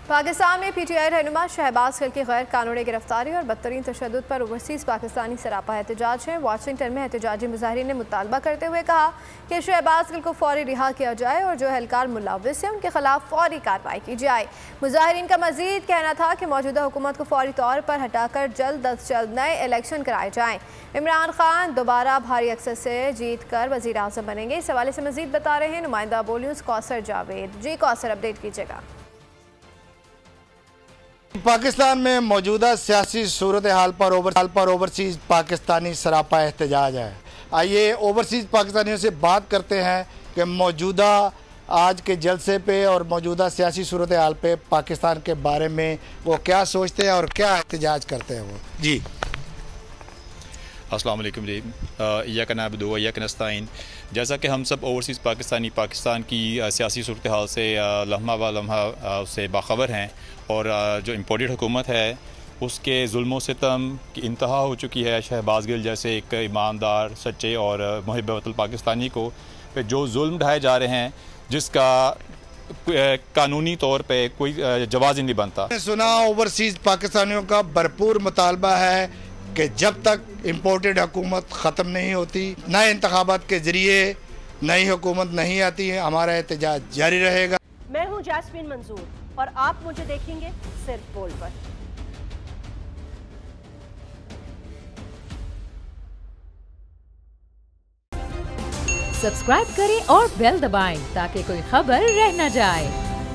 पाकिस्तान में PTI रहनुमा शहबाज गिल की गैर कानूनी गिरफ्तारी और बदतरीन तशद्दुद पर ओवरसीज़ पाकिस्तानी सरापा एहतजाज है। वाशिंगटन में एहतजाजी मुजाहिरीन ने मुतालबा करते हुए कहा कि शहबाज गिल को फौरी रिहा किया जाए और जो एहलकार मुलव्विस है उनके खिलाफ फौरी कार्रवाई की जाए। मुजाहिरीन का मजीद कहना था कि मौजूदा हुकूमत को फौरी तौर पर हटाकर जल्द अज जल्द नए इलेक्शन कराए जाएँ। इमरान खान दोबारा भारी अक्सर से जीत कर वज़ीर आज़म बनेंगे। इस हवाले से मजीद बता रहे हैं नुमाइंदा बोल न्यूज़ कौसर जावेद। जी कौसर, अपडेट कीजिएगा। पाकिस्तान में मौजूदा सियासी सूरत हाल पर ओवरसीज़ पाकिस्तानी सरापा एहतजाज है। आइए ओवरसीज़ पाकिस्तानियों से बात करते हैं कि मौजूदा आज के जलसे पे और मौजूदा सियासी सूरत हाल पे पाकिस्तान के बारे में वो क्या सोचते हैं और क्या एहतजाज करते हैं वो। जी अस्सलाम वालेकुम जी, इय्याका नअबुदु व इय्याका नस्तईन। जैसा कि हम सब ओवरसीज़ पाकिस्तानी पाकिस्तान की सियासी सूरत हाल से लम्हा व लम्हा से बाखबर हैं और जो इम्पोर्टेड हुकूमत है उसके जुल्म व सितम की इंतहा हो चुकी है। शहबाज गिल जैसे एक ईमानदार, सच्चे और मुहिब वतन पाकिस्तानी को पे जो जुल्म ढाए जा रहे हैं जिसका कानूनी तौर पे कोई जवाज़ नहीं बनता। सुना ओवरसीज़ पाकिस्तानियों का भरपूर मुतालबा है कि जब तक इम्पोर्टेड हुकूमत ख़त्म नहीं होती, नए इंतखाबात के ज़रिए नई हुकूमत नहीं आती है, हमारा एहतजाज जारी रहेगा। मैं हूँ जैस्मीन मंजूर और आप मुझे देखेंगे सिर्फ बोल पर। सब्सक्राइब करें और बेल दबाएं ताकि कोई खबर रह न जाए।